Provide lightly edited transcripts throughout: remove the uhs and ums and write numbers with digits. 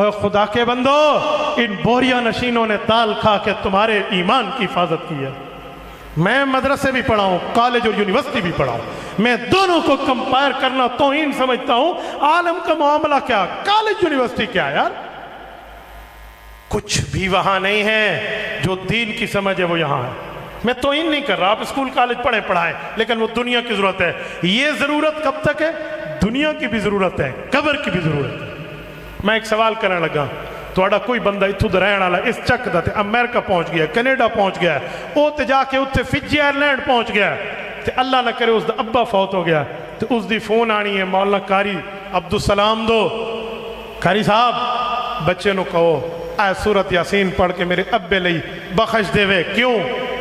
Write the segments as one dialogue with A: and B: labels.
A: اور خدا کے بندو ان بوریا نشینوں نے دال کھا کے تمہارے ایمان کی حفاظت کی ہے۔ میں مدرسے بھی پڑھا ہوں، کالج اور یونیورسٹی بھی پڑھا ہوں، میں دونوں کو کمپائر کرنا توہین سمجھتا ہوں۔ عالم کا معاملہ کیا، کالج یونیورسٹی کیا یار، کچھ بھی وہاں نہیں ہے جو دین کی سمجھ ہے وہ یہاں ہے۔ میں توہین نہیں کر رہا، آپ اسکول کالج پڑھائیں، لیکن وہ دنیا کی ضرورت ہے۔ یہ ضرورت کب تک ہے؟ دنیا کی بھی ضرورت ہے، قبر کی بھی ضرورت ہے۔ میں ایک سوال کرنے لگا، تھوڑا کوئی بندہ اتھو رہن والا اس چک دا تے امریکہ پہنچ گیا، کینیڈا پہنچ گیا، او تے جا کے اتھے فجی آئرلینڈ پہنچ گیا تے اللہ نہ کرے اس دا ابا فوت ہو گیا تے اس دی فون آنی ہے، مولانا قاری عبدالسلام دو، قاری صاحب بچے نو کہو اے سورت یاسین پڑھ کے میرے ابے لئی بخش دے وے۔ کیوں؟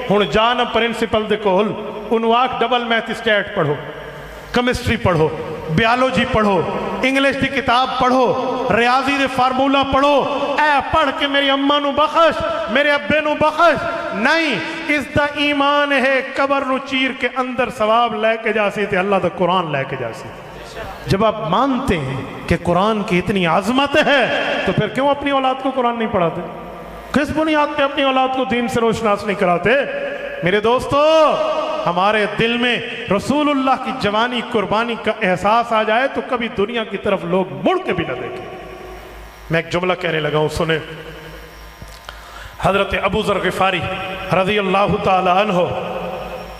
A: ہن جانا پرنسپل دے کول انہوں آکھ ڈبل میتھ اسٹیٹ پڑھو، کیمسٹری پڑھو، بیالوجی پڑھو، انگلش دی کتاب پڑھو، ریاضی دے فارمولا پڑھو، اے پڑھ کے میری اماں نو بخش، میرے ابے نو بخش۔ نہیں، اس دا ایمان ہے قبر نو چیر کے اندر ثواب لے کے جاسی تے اللہ دا قرآن لے کے جاسی۔ جب آپ مانتے ہیں کہ قرآن کی اتنی عظمت ہے تو پھر کیوں اپنی اولاد کو قرآن نہیں پڑھاتے؟ کس بنیاد پہ اپنی اولاد کو دین سے روشناس نہیں کراتے؟ میرے دوستو، ہمارے دل میں رسول اللہ کی جوانی قربانی کا احساس آ جائے تو کبھی دنیا کی طرف لوگ مڑ کے بھی نہ دیکھیں۔ میں ایک جملہ کہنے لگا ہوں، سنیں۔ حضرت ابو ذر غفاری رضی اللہ تعالی عنہ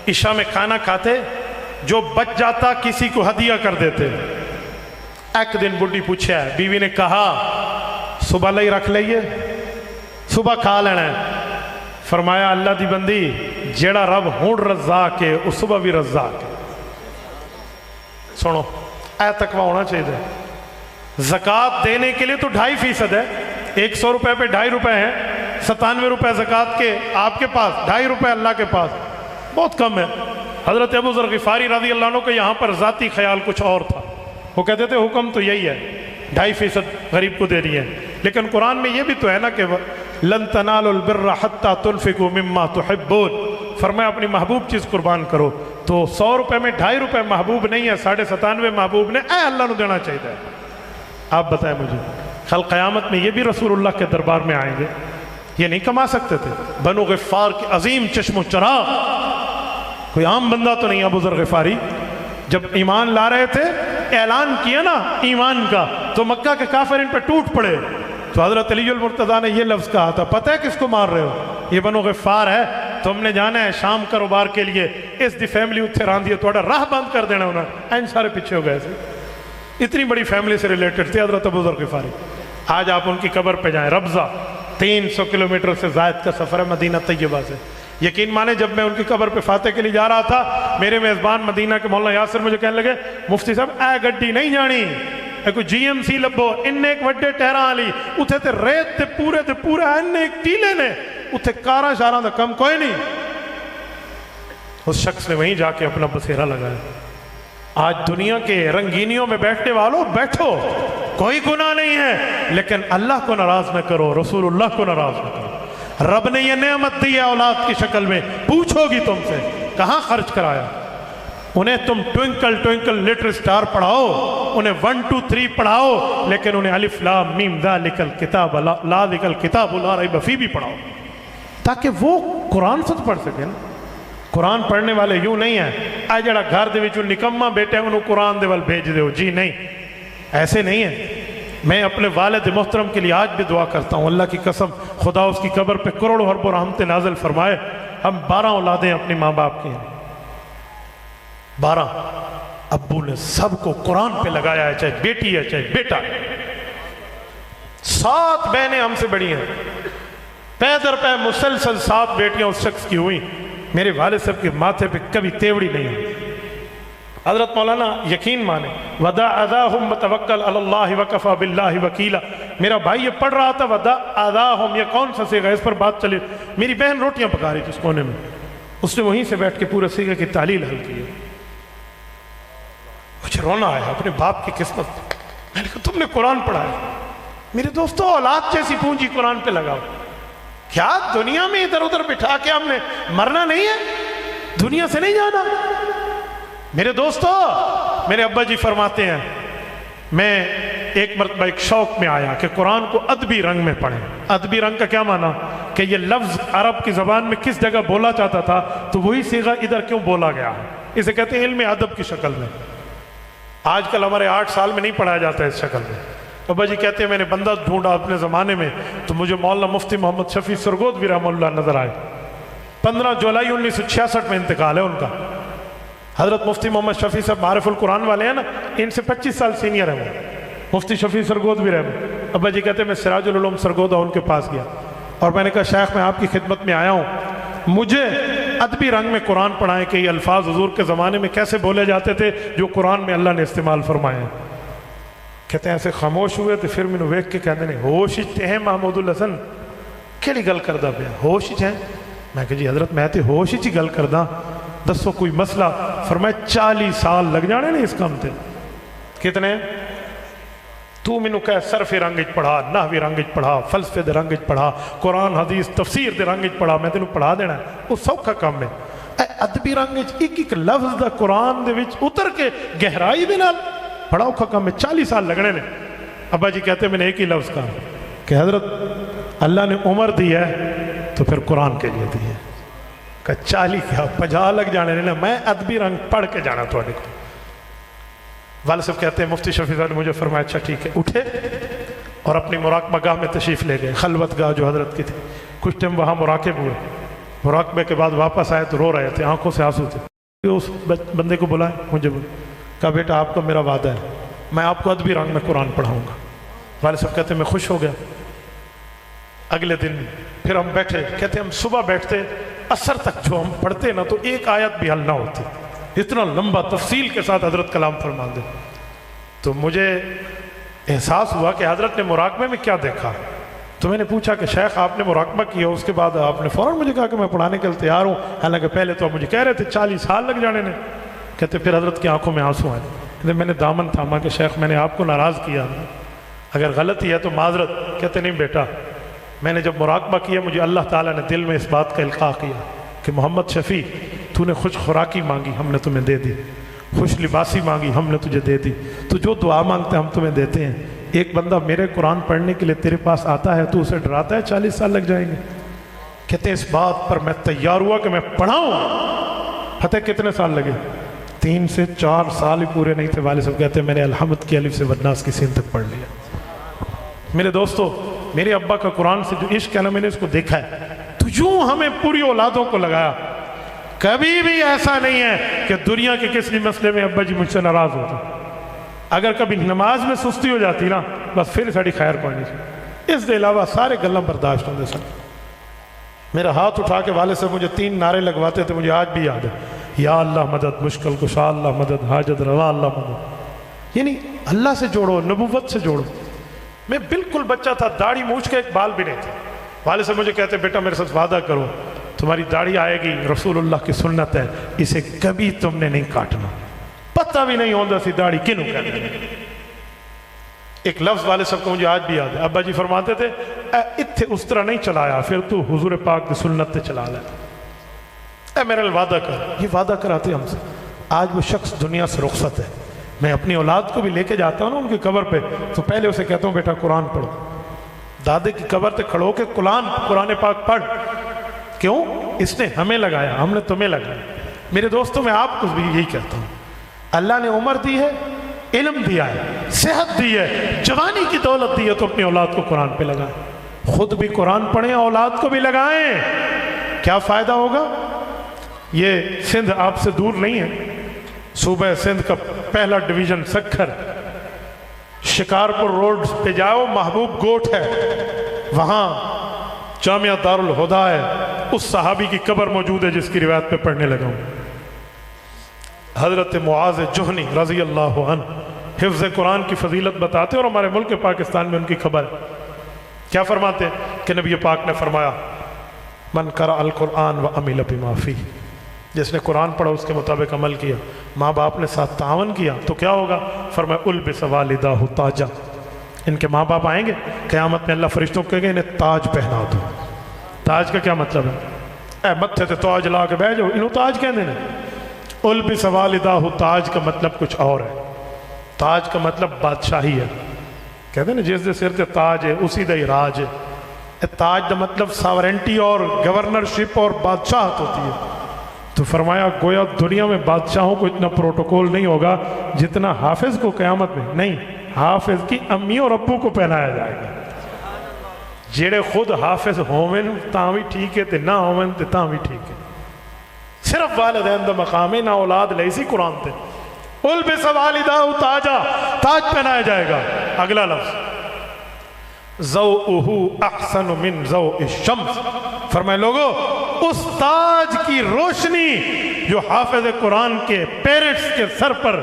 A: عشاء میں کھانا کھاتے، جو بچ جاتا کسی کو ہدیہ کر دیتے۔ ایک دن بڈھی پوچھا ہے، بیوی نے کہا صبح لئی رکھ لئیے، صبح کھا لینا ہے۔ فرمایا اللہ دی بندی جیڑا رب ہون رزاق ہے اس صبح بھی رزاق ہے۔ سنو، اے تقوی ہونا چاہیے۔ زکوٰۃ دینے کے لیے تو 2.5% ہے، 100 روپے پہ 2.5 روپے ہیں، 97 روپے زکوٰۃ کے آپ کے پاس، 2.5 روپے اللہ کے پاس، بہت کم ہے۔ حضرت ابو ذر غفاری رضی اللہ عنہ کو یہاں پر ذاتی خیال کچھ اور تھا، وہ کہتے تھے حکم تو یہی ہے 2.5% غریب کو دے دیے، لیکن قرآن میں یہ بھی تو ہے نا کہ لن تنالوا البر حتى تنفقوا مما تحبون، فرمایا اپنی محبوب چیز قربان کرو۔ تو 100 روپے میں 2.5 روپے محبوب نہیں ہے، 97.5 محبوب نے اے اللہ نو دینا چاہیے۔ آپ بتائیں مجھے، کل قیامت میں یہ بھی رسول اللہ کے دربار میں آئیں گے؟ یہ نہیں کما سکتے تھے؟ بنو غفار کے عظیم چشم و چراغ، کوئی عام بندہ تو نہیں۔ ابو ذر غفاری جب ایمان لا رہے تھے، اعلان کیا نا ایمان کا، تو مکہ کے کافر ان پہ ٹوٹ پڑے۔ تو حضرت علی المرتضیٰ نے یہ لفظ کہا تھا، پتہ ہے کس کو مار رہے ہو؟ یہ بنو غفار ہے، تم نے جانا ہے شام کاروبار کے لیے، اس دی فیملی اتھے راندھی ہے، تھوڑا راہ بند کر دینا انہوں نے۔ این سارے پیچھے ہو گئے تھے، اتنی بڑی فیملی سے ریلیٹڈ تھے حضرت ابو ذر غفاری۔ آج آپ ان کی قبر پہ جائیں، ربضہ 300 کلومیٹر سے زائد کا سفر ہے مدینہ طیبہ سے۔ یقین مانے جب میں ان کی قبر پہ فاتح کے لیے جا رہا تھا، میرے میزبان مدینہ کے مولانا یاسر مجھے کہنے لگے مفتی صاحب اے گڈی نہیں جانی، اے کوئی جی ایم سی لبو، انہیں ایک وڈے ٹہران والی اتھے تے ریت تے پورے انہیں ایک ٹیلے نے اتھے کاراں شاراں دا کم کوئی نہیں۔ اس شخص نے وہیں جا کے اپنا بسیرا لگایا۔ آج دنیا کے رنگینیوں میں بیٹھنے والوں بیٹھو، کوئی گناہ نہیں ہے، لیکن اللہ کو ناراض نہ کرو، رسول اللہ کو ناراض نہ کرو۔ رب نے یہ نعمت دی ہے اولاد کی شکل میں، پوچھو گی تم سے کہاں خرچ کرایا؟ انہیں تم ٹوئنکل ٹوئنکل لٹل اسٹار پڑھاؤ، انہیں 1 2 3 پڑھاؤ، لیکن انہیں الف لام میم ذالک الکتاب لا ذالک الکتاب لا ریب فیہ بھی پڑھاؤ، تاکہ وہ قرآن سے پڑھ سکیں۔ قرآن پڑھنے والے یوں نہیں ہیں اے جڑا گھر دے وچوں نکما بیٹے انہوں قرآن دے وال بھیج دے ہو، جی نہیں، ایسے نہیں ہے۔ میں اپنے والد محترم کے لیے آج بھی دعا کرتا ہوں، اللہ کی قسم خدا اس کی قبر پہ کروڑوں اربوں رحمتیں نازل فرمائے۔ ہم 12 اولادیں اپنے ماں باپ کی ہیں، 12 ابو نے سب کو قرآن پہ لگایا ہے، چاہے بیٹی ہے چاہے بیٹا ہے۔ 7 بہنیں ہم سے بڑی ہیں، پے در پے مسلسل 7 بیٹیاں اس شخص کی ہوئی۔ میرے والد صاحب کے ماتھے پہ کبھی تیوڑی نہیں ہے۔ حضرت مولانا یقین مانے وَدَا أَذَاهُمْ وَتَوَكَّلْ عَلَى اللَّهِ وَكَفَى بِاللَّهِ وَكِيلًا، میرا بھائی یہ پڑھ رہا تھا وَدَا أَذَاهُمْ، یہ کون سا سیغہ، اس پر بات چلی۔ میری بہن روٹیاں پکا رہی تھی اس کونے میں، اس نے وہیں سے بیٹھ کے پورے سیغہ کی تعلیل حل کی ہے۔ مجھے رونا آیا اپنے باپ کی قسمت، میں نے کہا تم نے قرآن پڑھا ہے۔ میرے دوستو اولاد جیسی پونجی قرآن پہ لگاؤ۔ کیا دنیا میں ادھر ادھر بٹھا کے ہم نے مرنا نہیں ہے، دنیا سے نہیں جانا؟ میرے دوستو، میرے ابا جی فرماتے ہیں میں ایک مرتبہ ایک شوق میں آیا کہ قرآن کو ادبی رنگ میں پڑھیں. ادبی رنگ کا کیا معنی کہ یہ لفظ عرب کی زبان میں کس جگہ بولا جاتا تھا تو وہی صیغہ ادھر کیوں بولا گیا ہے. اسے کہتے ہیں علم ادب کی شکل میں. آج کل ہمارے 8 سال میں نہیں پڑھایا جاتا ہے اس شکل میں. ابا جی کہتے ہیں میں نے بندہ ڈھونڈا اپنے زمانے میں تو مجھے مولانا مفتی محمد شفیع سرگودوی رحمہ اللہ نظر آئے. 15 جولائی 1966 میں انتقال ہے ان کا. حضرت مفتی محمد شفیع صاحب معارف القرآن والے ہیں نا, ان سے 25 سال سینئر ہیں وہ مفتی شفیع سرگودوی رحمہ. ابا جی کہتے ہیں میں سراج العلوم سرگودا ان کے پاس گیا اور میں نے کہا شیخ میں آپ کی خدمت میں آیا ہوں, مجھے ادبی رنگ میں قرآن پڑھائیں کہ یہ الفاظ حضور کے زمانے میں کیسے بولے جاتے تھے جو قرآن میں اللہ نے استعمال فرمائے ہیں. کہتے ہیں ایسے خاموش ہوئے تو پھر میں ویکھ کے کہتے ہیں ہوش ہیں محمود الحسن کیڑی گل کردہ پیا ہوش ہیں. میں کہ جی حضرت میں تے ہوش ہی گل کردہ, دسو کوئی مسئلہ. فرمائے 40 سال لگ جانے نہیں اس کام تے. کتنے تو مینوں کہہ صرف رنگ وچ پڑھا, نحوی رنگ وچ پڑھا, فلسفے دے رنگ وچ پڑھا, قرآن حدیث تفسیر دے رنگ وچ پڑھا, میں تینوں پڑھا دینا ہے. وہ سوکھا کام ہے. اے ادبی رنگ وچ ایک لفظ دا قرآن دے وچ اتر کے گہرائی دے نال بڑا اوکھا کام ہے. 40 سال لگنے نے. ابا جی کہتے ہیں میں نے ایک ہی لفظ کہا کہ حضرت اللہ نے عمر دی ہے تو پھر قرآن کے لیے دی ہے. کہ 40 کیا 50 لگ جانے نے, میں ادبی رنگ پڑھ کے جانا تھوڑے کو. والد صاحب کہتے ہیں مفتی شفیع صاحب نے مجھے فرمایا اچھا ٹھیک ہے. اٹھے اور اپنی مراقبہ گاہ میں تشریف لے گئے, خلوت گاہ جو حضرت کی تھی. کچھ ٹائم وہاں مراقب ہوئے. مراقبے کے بعد واپس آئے تو رو رہے تھے, آنکھوں سے آنسو تھے. اس بندے کو بلائے, مجھے کہا بیٹا آپ کا میرا وعدہ ہے میں آپ کو ادبی رنگ میں قرآن پڑھاؤں گا. والد صاحب کہتے ہیں میں خوش ہو گیا. اگلے دن پھر ہم بیٹھے, کہتے ہیں ہم صبح بیٹھتے عصر تک جو ہم پڑھتے نا تو ایک آیت بھی حل نہ ہوتی, اتنا لمبا تفصیل کے ساتھ حضرت کلام فرما دے. تو مجھے احساس ہوا کہ حضرت نے مراقبے میں کیا دیکھا. تو میں نے پوچھا کہ شیخ آپ نے مراقبہ کیا, اس کے بعد آپ نے فوراً مجھے کہا کہ میں پڑھانے کے لیے تیار ہوں, حالانکہ پہلے تو آپ مجھے کہہ رہے تھے 40 سال لگ جانے نے. کہتے پھر حضرت کی آنکھوں میں آنسو آئے. میں نے دامن تھاما کہ شیخ میں نے آپ کو ناراض کیا, اگر غلطی ہے تو معذرت. کہتے نہیں بیٹا, میں نے جب مراقبہ کیا مجھے اللہ تعالیٰ نے دل میں اس بات کا القاء کیا کہ محمد شفیع تو نے خوش خوراکی مانگی ہم نے تمہیں دے دی, خوش لباسی مانگی ہم نے تجھے دے دی, تو جو دعا مانگتے ہم تمہیں دیتے ہیں. ایک بندہ میرے قرآن پڑھنے کے لیے تیرے پاس آتا ہے تو اسے ڈراتا ہے 40 سال لگ جائیں گے. کہتے ہیں اس بات پر میں تیار ہوا کہ میں پڑھاؤں. پتہ کتنے سال لگے, 3 سے 4 سال ہی پورے نہیں تھے. والد صاحب کہتے ہیں میں نے الحمد کی الف سے والناس کی سین تک پڑھ لیا. میرے دوستو, میرے ابا کا قرآن سے جو عشق ہے نا, میں نے اس کو دیکھا ہے تو یوں ہمیں پوری اولادوں کو لگایا. کبھی بھی ایسا نہیں ہے کہ دنیا کے کسی مسئلے میں ابا جی مجھ سے ناراض ہوتا. اگر کبھی نماز میں سستی ہو جاتی نا بس پھر ساڑی خیر کوئی نہیں. اس دے علاوہ سارے گلہ برداشت ہوتے سن. میرا ہاتھ اٹھا کے والد سے مجھے 3 نعرے لگواتے تھے, مجھے آج بھی یاد ہے. یا اللہ مدد, مشکل کشا اللہ مدد, حاجت روا اللہ مدد. یعنی اللہ سے جوڑو, نبوت سے جوڑو. میں بالکل بچہ تھا, داڑھی مونچھ کے ایک بال بھی نہیں تھا. والد سے مجھے کہتے بیٹا میرے ساتھ وعدہ کرو تمہاری داڑھی آئے گی, رسول اللہ کی سنت ہے, اسے کبھی تم نے نہیں کاٹنا. پتہ بھی نہیں ہوتا سی داڑھی کنوں کہتے ہیں. ایک لفظ والد صاحب کو مجھے آج بھی یاد ہے. ابا جی فرماتے تھے اتھے اس طرح نہیں چلایا, پھر تو حضور پاک کی سنت تے چلا لے. اے میرے وعدہ کر. یہ وعدہ کراتے ہم سے. آج وہ شخص دنیا سے رخصت ہے. میں اپنی اولاد کو بھی لے کے جاتا ہوں نا ان کی قبر پہ تو پہلے اسے کہتا ہوں بیٹا قرآن پڑھو. دادے کی قبر تے کھڑو کے قرآن پاک پڑھ. کیوں؟ اس نے ہمیں لگایا, ہم نے تمہیں لگایا. میرے دوستوں میں آپ کو بھی یہی کہتا ہوں, اللہ نے عمر دی ہے, علم دیا ہے, صحت دی ہے, جوانی کی دولت دی ہے, تو اپنی اولاد کو قرآن پہ لگائیں. خود بھی قرآن پڑھیں, اولاد کو بھی لگائیں. کیا فائدہ ہوگا؟ یہ سندھ آپ سے دور نہیں ہے. صوبہ سندھ کا پہلا ڈویژن سکھر, شکارپور روڈ پہ جاؤ, محبوب گوٹ ہے, وہاں جامعہ دارالہدا ہے. اس صحابی کی قبر موجود ہے جس کی روایت پہ پڑھنے لگا ہوں. حضرت معاذ جہنی رضی اللہ عنہ حفظ قرآن کی فضیلت بتاتے اور ہمارے ملک پاکستان میں ان کی خبر ہے. کیا فرماتے ہیں کہ نبی پاک نے فرمایا من قرأ القرآن وعمل بما فیہ, جس نے قرآن پڑھا اس کے مطابق عمل کیا, ماں باپ نے ساتھ تعاون کیا تو کیا ہوگا؟ فرمایا البس والدہ تاجا. ان کے ماں باپ آئیں گے قیامت میں, اللہ فرشتوں کو کہیں گے انہیں تاج پہنا دو. تاج کا کیا مطلب ہے؟ اے متھے تے تاج لا کے بیٹھ جاؤ, انہوں تاج کہنے نے. البس والدہ تاج کا مطلب کچھ اور ہے. تاج کا مطلب بادشاہی ہے. कहते ना जिस दे सिर ते ताज है उसी दा ही राज है। ताज का मतलब सावरेंटी और गवर्नरशिप और बादशाहत होती है। तो फरमाया गोया दुनिया में बादशाहों को इतना प्रोटोकॉल नहीं होगा जितना हाफिज को क़यामत में। नहीं, हाफिज की अम्मी और अब्बू को पहनाया जाएगा। जेड़े खुद हाफिज होवन तां भी ठीक है, ते ना होवन ते तां भी ठीक है। सिर्फ वालिदैन दा मकाम है, ना औलाद लई सी कुरान ते उल बिसवालिदाहु ताजा, ताज पहनाया जाएगा। अगला लफ्ज ज़ौउहु अहसनु मिन ज़ौइ शम्स, फरमाए लोगो उस ताज की रोशनी जो हाफिज कुरान के पेरेंट्स के सर पर,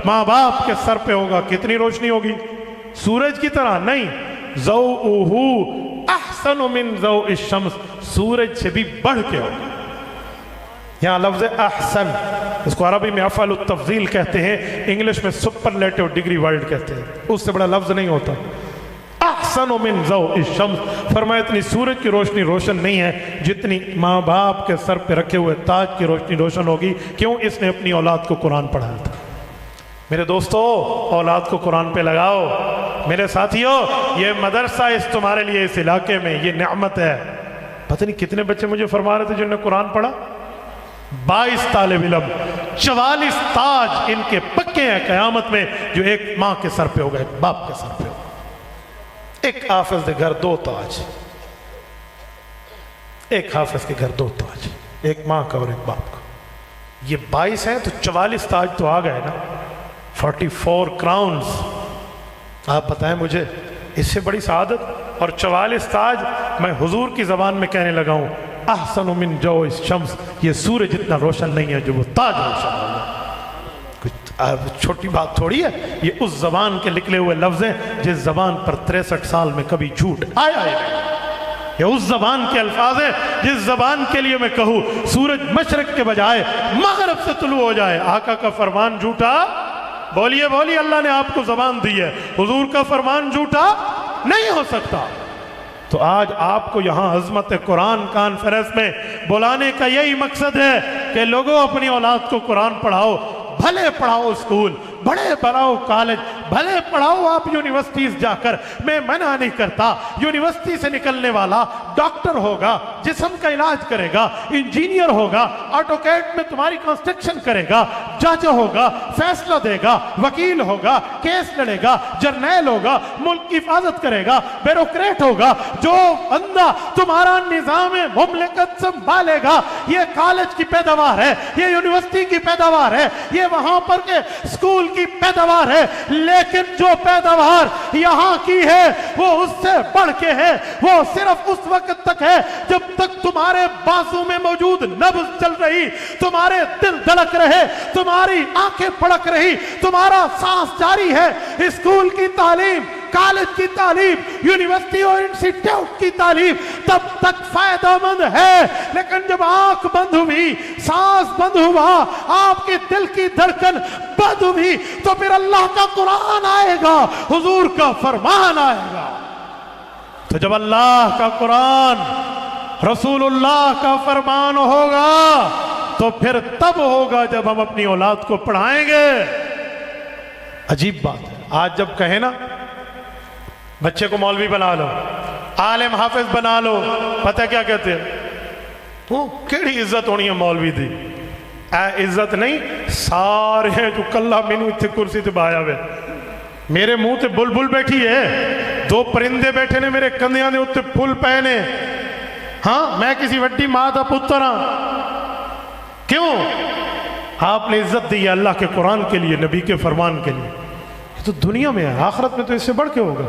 A: माँ बाप के सर पे होगा, कितनी रोशनी होगी? सूरज की तरह नहीं, ज़ौउहु अहसनु मिन ज़ौइ शम्स, सूरज से भी बढ़ के होगा। यहाँ लफ्ज़ अहसन, इसको अरबी में अफ़अल तफ़ज़ील कहते हैं, इंग्लिश में सुपरलेटिव डिग्री वर्ड कहते हैं, उससे बड़ा लफ्ज़ नहीं होता। अहसन मिन ज़ौइ शम्स, फरमाया इतनी सूरज की रोशनी रोशन नहीं है जितनी माँ बाप के सर पे रखे हुए ताज की रोशनी रोशन होगी। क्यों? इसने अपनी औलाद को कुरान पढ़ाया था। मेरे दोस्तों, औलाद को कुरान पे लगाओ। मेरे साथियों, ये मदरसा इस तुम्हारे लिए इस इलाके में ये नेमत है। पता नहीं कितने बच्चे मुझे फरमा रहे थे जिन्होंने कुरान पढ़ा। 22 तालिब इल्म, 44 ताज इनके पक्के हैं क़यामत में, जो एक माँ के सर पे होगा, एक बाप के सर पे होगा। एक हाफिज के घर 2 ताज, एक हाफिज के घर 2 ताज, एक माँ का और एक बाप का। ये 22 हैं तो 44 ताज तो आ गए ना, 44 क्राउन्स। आप बताएं मुझे इससे बड़ी सआदत। और 44 ताज मैं हुजूर की ज़बान में कहने लगा हूँ, अहसन मिन ज़ौइ शम्स, ये सूरज इतना रोशन नहीं है जो वो ताज रोशन होगा। कुछ छोटी बात थोड़ी है, ये उस ज़बान के निकले हुए लफ्ज़ हैं जिस ज़बान पर 63 साल में कभी झूठ आया ही नहीं। ये उस ज़बान के अल्फाज हैं जिस ज़बान के लिए मैं कहूँ सूरज मशरक़ के बजाय मग़रिब से तुलू हो जाए, आका का फरमान झूठा। बोलिए बोलिए, अल्लाह ने आपको ज़बान दी है, हुजूर का फरमान झूठा नहीं हो सकता। तो आज आपको यहाँ अज़मत कुरान कॉन्फ्रेंस में बुलाने का यही मकसद है कि लोगों अपनी औलाद को कुरान पढ़ाओ। भले पढ़ाओ स्कूल, भले पढ़ाओ कॉलेज, भले पढ़ाओ आप यूनिवर्सिटीज जाकर, मैं मना नहीं करता। यूनिवर्सिटी से निकलने वाला डॉक्टर होगा, जिस्म का इलाज करेगा, इंजीनियर होगा, ऑटोकैड में तुम्हारी कंस्ट्रक्शन करेगा, जज होगा, फैसला देगा, वकील होगा, केस लड़ेगा, जर्नैल होगा, मुल्क की हिफाजत करेगा, ब्यूरोक्रेट होगा, जो बंदा तुम्हारा निजाम मुमलिकत संभालेगा। ये कॉलेज की पैदावार है, ये यूनिवर्सिटी की पैदावार है, ये वहां पर के स्कूल की पैदावार है। लेकिन जो पैदावार यहाँ की है वो उससे बढ़ के है। वो सिर्फ उस वक्त तक है जब तक तुम्हारे बाजू में मौजूद नब्ज चल रही, तुम्हारे दिल धड़क रहे, तुम्हारी आंखें फड़क रही, तुम्हारा सांस जारी है। स्कूल की तालीम, कॉलेज की तालीम, यूनिवर्सिटी और इंस्टीट्यूट की तालीम तब तक फायदेमंद है, लेकिन जब आंख बंद हुई, सांस बंद हुआ, आपके दिल की धड़कन बंद हुई, तो फिर अल्लाह का कुरान आएगा, हुजूर का फरमान आएगा। तो जब अल्लाह का कुरान, रसूलुल्लाह का फरमान होगा, तो फिर तब होगा जब हम अपनी औलाद को पढ़ाएंगे। अजीब बात है, आज जब कहे ना बच्चे को मौलवी बना लो, आलिम हाफिज बना लो, पता क्या कहते हैं? वो केड़ी इज्जत होनी है मौलवी दी? इज्जत नहीं, सारे जो कला मैनू इतने कुर्सी ते बाया वे, मेरे मुंह ते बुलबुल बैठी है, 2 परिंदे बैठे ने मेरे कंधियां दे उत्ते फुल पे ने। हाँ, मैं किसी वड्डी मां दा पुत्र हाँ। क्यों? आपने इज्जत दी है अल्लाह के कुरान के लिए, नबी के फरमान के लिए। ये तो दुनिया में है, आखिरत में तो इससे बढ़ के होगा।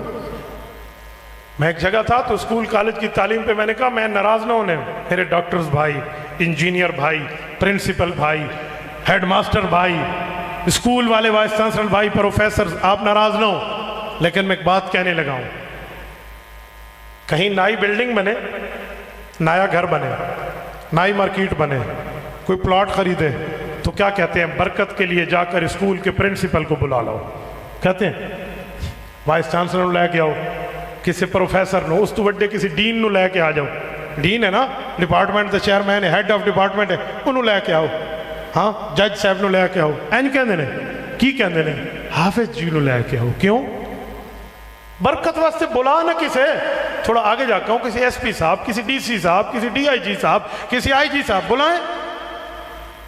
A: मैं एक जगह था तो स्कूल कॉलेज की तालीम पे मैंने कहा मैं नाराज ना होने, मेरे डॉक्टर्स भाई, इंजीनियर भाई, प्रिंसिपल भाई, हेडमास्टर भाई, स्कूल वाले वाइस चांसलर भाई, प्रोफेसर, आप नाराज ना हो। लेकिन मैं एक बात कहने लगा हूं, कहीं नई बिल्डिंग बने, नया घर बने, नई मार्केट बने, कोई प्लॉट खरीदे, तो क्या कहते हैं? बरकत के लिए जाकर स्कूल के प्रिंसिपल को बुला लो। कहते हैं वाइस चांसलर को लैके आओ, किसी प्रोफेसर नो, उस तो बड़े किसी डीन नु लैके आ जाओ। डीन है ना, डिपार्टमेंट का चेयरमैन है, हेड ऑफ डिपार्टमेंट है, उन्होंने लैके आओ। हाँ, जज साहब नु लैके आओ। इंज कहते ने, की कहते ने? हाफिज जी नु लैके आओ। क्यों? बरकत वास्ते बुला ना किसे, थोड़ा आगे जाकर हूँ, किसी एसपी साहब, किसी डीसी साहब, किसी डीआईजी साहब, किसी आईजी साहब बुलाएं,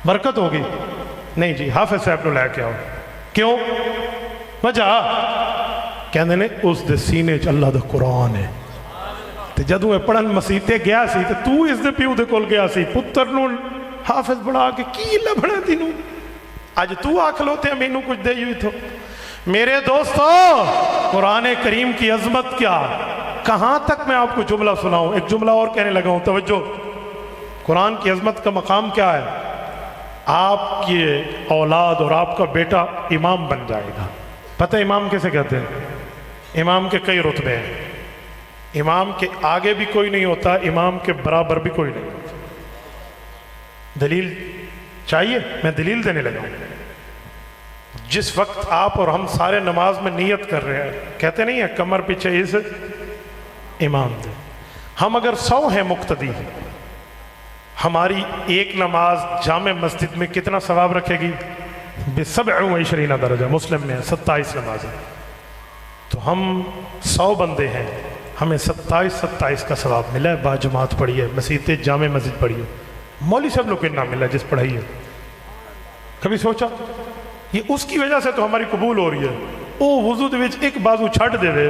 A: बरकत होगी। नहीं जी, हाफिज साहब को लैके आओ। क्यों? वजह कहते ने उस दे सीने च अल्लाह दा कुरान है। ते जदों पढ़न मसीते गया सी ते तू इस दे प्यू दे कोल गया सी, पुत्र नूं हाफिज बना के की लभना तेनू, अज तू आख लो ते मैनू कुछ दे इथों। मेरे दोस्तों, कुरान करीम की अजमत क्या, कहाँ तक मैं आपको जुमला सुनाऊं। एक जुमला और कहने लगा हूं, तवज्जो। कुरान की अजमत का मकाम क्या है? आपकी औलाद और आपका बेटा इमाम बन जाएगा। पता है इमाम कैसे कहते हैं? इमाम के कई रुतबे हैं। इमाम के आगे भी कोई नहीं होता, इमाम के बराबर भी कोई नहीं होता। दलील चाहिए? मैं दलील देने लगा हूं। जिस वक्त आप और हम सारे नमाज में नियत कर रहे हैं, कहते नहीं है कमर पीछे इस इमाम दे। हम अगर 100 हैं मुक्तदी, हमारी एक नमाज जामे मस्जिद में कितना सवाब रखेगी? 27 दर्जा, मुस्लिम में 27 नमाज है। तो हम 100 बंदे हैं, हमें 27 का सवाब मिला है। बाजमात पढ़ी है, मसीते जामे मस्जिद पढ़ी है। मौली सब लोग कितना मिला जिस पढ़ाई है? कभी सोचा? ये उसकी वजह से तो हमारी कबूल हो रही है। ओ वुजू दे विच एक बाजू छड़ देवे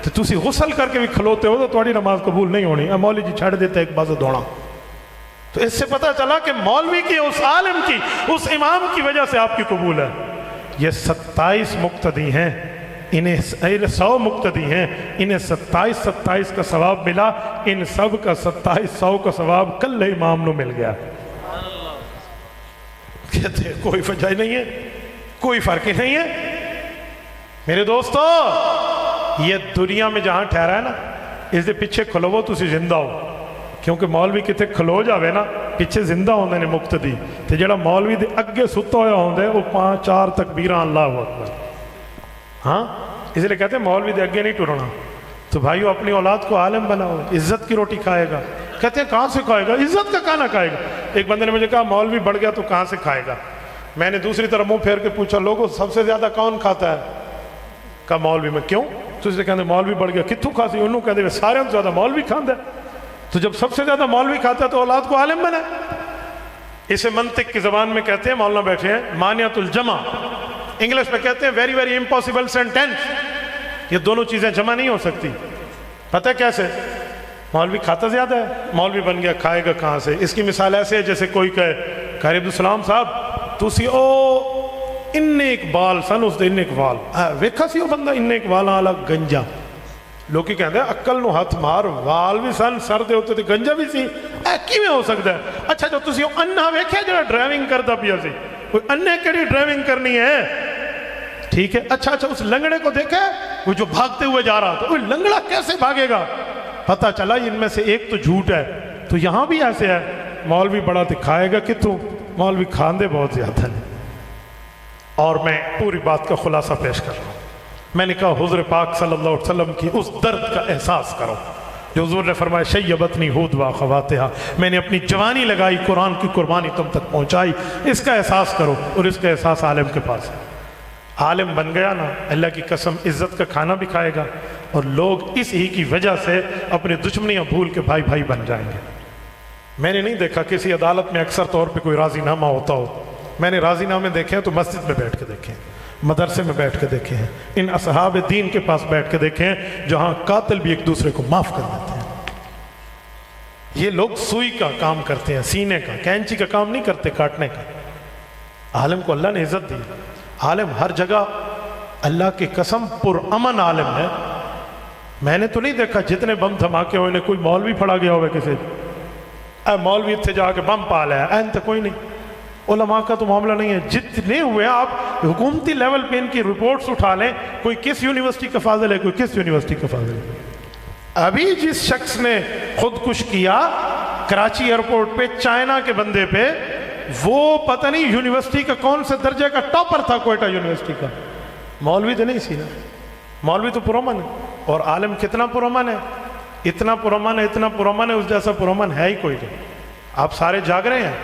A: तो तुसी गुसल करके भी खलोते हो तो तुम्हारी नमाज कबूल नहीं होनी। मौली जी छड़ देते एक बाजू दौड़ा। तो इससे पता चला कि मौलवी की, उस आलिम की, उस इमाम की वजह से आपकी कबूल है। ये 27 मुक्तदी हैं, इन्हें 100 मुक्तदी हैं, इन्हें 27 का सवाब मिला। इन सब का 2700 का सवाब कल इमाम को मिल गया। कहते कोई वजह ही नहीं है, कोई फर्क ही नहीं है। मेरे दोस्तों, ये दुनिया में जहां ठहरा है ना, इस दे पिछे खलोवो तुसी जिंदा हो। क्योंकि मौलवी कितने खलो जावे ना, पिछे जिंदा होंदे ने मुक्तदी, ते जेड़ा मौलवी दे अगे सुता होया होंदा वो 5-4 तकबीरां अल्लाहु अकबर। हाँ, इसलिए कहते हैं मौलवी दे अगे नहीं टुरना। तो भाइयों, अपनी औलाद को आलिम बनाओ, इज्जत की रोटी खाएगा। कहते हैं कहाँ से खाएगा? इज्जत का खाना खाएगा। एक बंदे ने मुझे कहा मौलवी बढ़ गया तो कहाँ से खाएगा? मैंने दूसरी तरफ मुंह फेर के पूछा, लोगों सबसे ज्यादा कौन खाता है? का मौलवी में। क्यों? तो इसलिए कहते मौलवी बढ़ गया, कितों खासी? उन्होंने कहते सारे ज्यादा मौलवी खांदा है। तो जब सबसे ज्यादा मौलवी खाता है तो औलाद को आलिम बना। इसे मंतिक की जबान में कहते हैं, मौलाना बैठे हैं, मानियतुल जमा। इंग्लिश में कहते हैं वेरी वेरी इम्पॉसिबल सेंटेंस। ये दोनों चीजें जमा नहीं हो सकती। पता है कैसे? मौलवी खाता ज्यादा है, मौलवी बन गया, खाएगा कहाँ से? इसकी मिसाल ऐसे है जैसे कोई कहे, कारी अब्दुल सलाम साहब तुसी ओ इन्ने इकबाल सन, उस इन्ने इकबाल वेखा सी, बंदा इन्ने इकबाल वाला गंजा। लोग कहते हैं अक्ल नूं हथ मार, वाल भी सन, सर दे उत्ते ते गंजा भी सी, ऐ किवें हो सकता है? अच्छा, जो तुसी अन्ना वेख्या जो ड्राइविंग करता पिया सी, कोई अन्ने केड़ी ड्राइविंग करनी है? ठीक है। अच्छा, उस लंगड़े को देखा वो जो भागते हुए जा रहा था, वो लंगड़ा कैसे भागेगा? पता चला इनमें से एक तो झूठ है। तो यहां भी ऐसे है, मौलवी बड़ा दिखाएगा कितों, मौलवी खांदे बहुत ज्यादा है। और मैं पूरी बात का खुलासा पेश कर रहा हूं। मैंने कहा हुज़ूर पाक सल्लल्लाहु अलैहि वसल्लम की उस दर्द का एहसास करो जो हुज़ूर ने फरमाया, शय्यबतनी हूद व अख़वातिहा, मैंने अपनी जवानी लगाई, कुरान की कुर्बानी तुम तक पहुंचाई। इसका एहसास करो। और इसका एहसास आलिम के पास है। आलिम बन गया ना, अल्लाह की कसम इज्जत का खाना भी खाएगा। और लोग इस ही की वजह से अपनी दुश्मनियां भूल के भाई भाई बन जाएंगे। मैंने नहीं देखा किसी अदालत में अक्सर तौर पे कोई राजीनामा होता हो। मैंने राजीनामे देखे हैं तो मस्जिद में बैठ के देखे हैं, मदरसे में बैठ के देखे हैं, इन असहाब दीन के पास बैठ के देखे हैं, जहां कातिल भी एक दूसरे को माफ कर देते हैं। ये लोग सुई का काम करते हैं, सीने का, कैंची का काम नहीं करते, काटने का। आलिम को अल्लाह ने इज्जत दी। आलिम हर जगह अल्लाह की कसम पुरअमन आलिम है। मैंने तो नहीं देखा जितने बम धमाके हुए कोई मौलवी फड़ा गया होगा किसी, मौलवी इतने जाके बम पा लिया, ऐन तो कोई नहीं। उलमा का तो मामला नहीं है। जितने हुए आप हुकूमती लेवल पे इनकी रिपोर्ट्स उठा लें, कोई किस यूनिवर्सिटी का फाजिल है, कोई किस यूनिवर्सिटी का फाजिल है। अभी जिस शख्स ने खुदकुश किया कराची एयरपोर्ट पे चाइना के बंदे पे, वो पता नहीं यूनिवर्सिटी का कौन से दर्जे का टॉपर था, कोयटा यूनिवर्सिटी का। मौलवी तो नहीं सी ना, मौलवी तो पुरअमन है। और आलिम कितना पुरअमन है, इतना पुरअमन है, इतना पुरअमन है, उस जैसा पुरअमन है ही कोई नहीं। आप सारे जाग रहे हैं,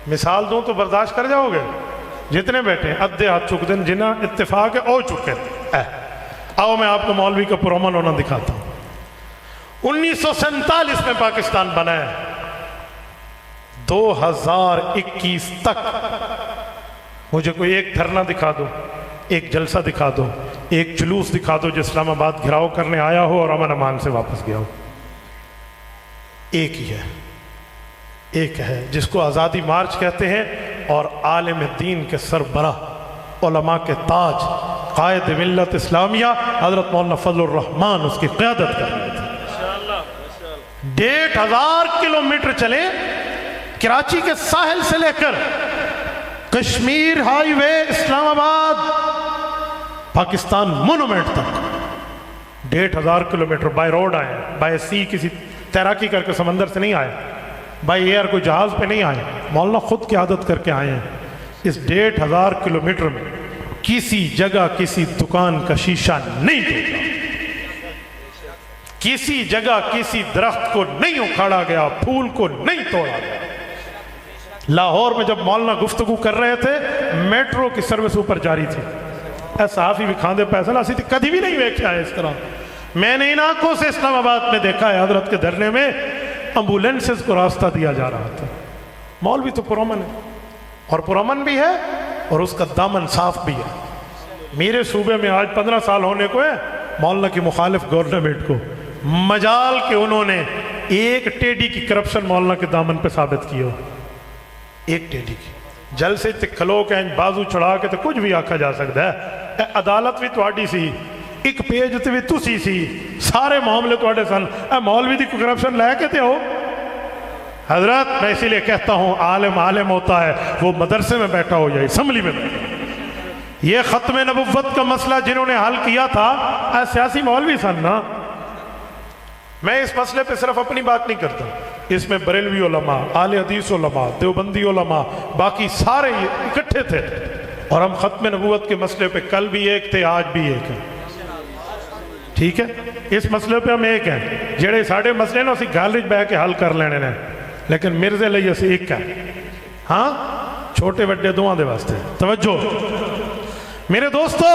A: मिसाल दूं तो बर्दाश्त कर जाओगे? जितने बैठे हैं अद्धे हाथ चुक दें, जिन्हें इत्तेफाक है ओ चुके। आओ मैं आपको मौलवी का पुरअमन होना दिखाता हूँ। 1947 में पाकिस्तान बना है, 2021 तक मुझे कोई एक धरना दिखा दो, एक जलसा दिखा दो, एक जुलूस दिखा दो जो इस्लामाबाद घिराव करने आया हो और अमन अमान से वापस गया हो। एक ही है, एक है जिसको आज़ादी मार्च कहते हैं और आलिम दीन के सरबराह उलमा के ताज कायद मिल्लत इस्लामिया हज़रत मौलाना फजलुर रहमान उसकी क़यादत कर रहे थे। 1500 किलोमीटर चले, कराची के साहिल से लेकर कश्मीर हाईवे इस्लामाबाद पाकिस्तान मोनूमेंट तक 1500 किलोमीटर बाय रोड आए, बाय सी किसी तैराकी करके समंदर से नहीं आए, बाय एयर कोई जहाज पे नहीं आए, मौलाना खुद की आदत करके आए हैं। इस 1500 किलोमीटर में किसी जगह किसी दुकान का शीशा नहीं टूटा, किसी जगह किसी दरख्त को नहीं उखाड़ा गया, फूल को नहीं तोड़ा गया। लाहौर में जब मौलाना गुफ्तगू कर रहे थे, मेट्रो की सर्विस ऊपर जारी थी। सहाफ़ी भी खांदे पैसा असी तो कभी भी नहीं वेख्या है इस तरह। मैंने इन आंखों से इस्लामाबाद में देखा है, हजरत के धरने में एम्बुलेंसेस को रास्ता दिया जा रहा था। मौलवी तो पुरअमन है, और पुरअमन भी है और उसका दामन साफ भी है। मेरे सूबे में आज 15 साल होने को है मौलाना की मुखालिफ गवर्नमेंट को, मजाल के उन्होंने एक टेढ़ी की करप्शन मौलाना के दामन पे साबित की हो, एक टेढ़ी की। जल से खलो के बाजू चढ़ा के तो कुछ भी आखा जा सकता है। अदालत भी तुहाडी सी, एक पेज ते भी तुसी सी, सारे मामले तुहाडे सन। मौलवी दी करप्शन लैके ते हो हजरत। मैं इसीलिए कहता हूँ आलिम आलिम होता है वो मदरसे में बैठा हो या असम्बली में बैठा। ये ख़त्म नबुव्वत का मसला जिन्होंने हल किया था सियासी मौलवी सन ना। मैं इस मसले पे सिर्फ अपनी बात नहीं करता, इसमें बरेलवी उलमा, आले हदीस उलमा, देवबंदी उलमा, बाकी सारे इकट्ठे थे और हम ख़त्म नबुव्वत के मसले पे कल भी एक थे, आज भी एक है। ठीक है, इस मसले पे हम एक हैं। जेड़े साढ़े मसले ना असी गल बह के हल कर लेने ने, लेकिन मिर्जे लिए असी एक है। हाँ, छोटे वड्डे दोवां दे वास्ते तवज्जो मेरे दोस्तों।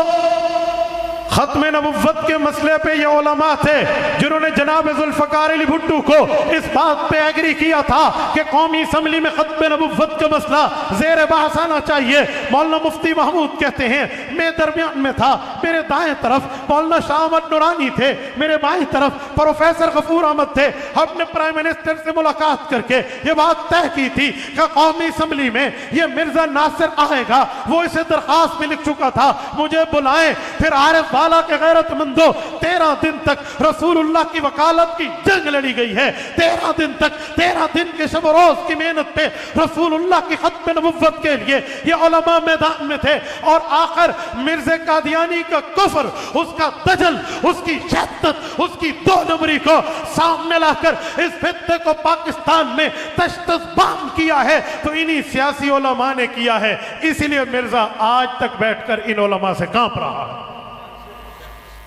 A: ख़त्म नबुव्वत के मसले पे ये उलमा थे जिन्होंने जनाब ज़ुल्फ़िकार अली भुट्टो को इस बात पे एग्री किया था कि कौमी असम्बली में ख़त्म नबुव्वत का मसला ज़ेर बहस आना चाहिए। मौलाना मुफ्ती महमूद कहते हैं मैं दरमियान में था, मेरे दाएं तरफ मौलाना शाह अहमद नूरानी थे, मेरे बाएं तरफ प्रोफेसर गफूर अहमद थे। हमने प्राइम मिनिस्टर से मुलाकात करके ये बात तय की थी कि कौमी असम्बली में ये मिर्जा नासिर आएगा। वो इसे दरख्वास्त में लिख चुका था, मुझे बुलाएं। फिर आरिफ वाला के गैरतमंदो 13 दिन तक रसूलुल्लाह की वकालत की जंग लड़ी गई है। 13 दिन तक, 13 दिन के शब रोज की मेहनत पे रसूलुल्लाह की खत्म नबुव्वत के लिए ये उलमा मैदान में थे। और आखिर मिर्ज़ा कादियानी का कुफ्र, उसका दजल, उसकी शद्दत, उसकी दो नंबरी को सामने लाकर इस फित्ने को पाकिस्तान में तश्तज़बान किया है तो इन्हीं सियासी उलमा ने किया है। इसीलिए मिर्जा आज तक बैठकर इन उलमा से कांप रहा है।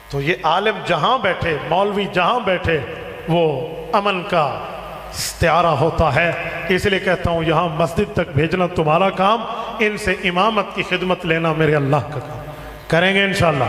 A: तो ये आलिम जहां बैठे, मौलवी जहां बैठे, वो अमन का इस्तिआरा होता है। इसलिए कहता हूं यहां मस्जिद तक भेजना तुम्हारा काम, इनसे इमामत की खिदमत लेना मेरे अल्लाह का काम। करेंगे इंशाअल्लाह।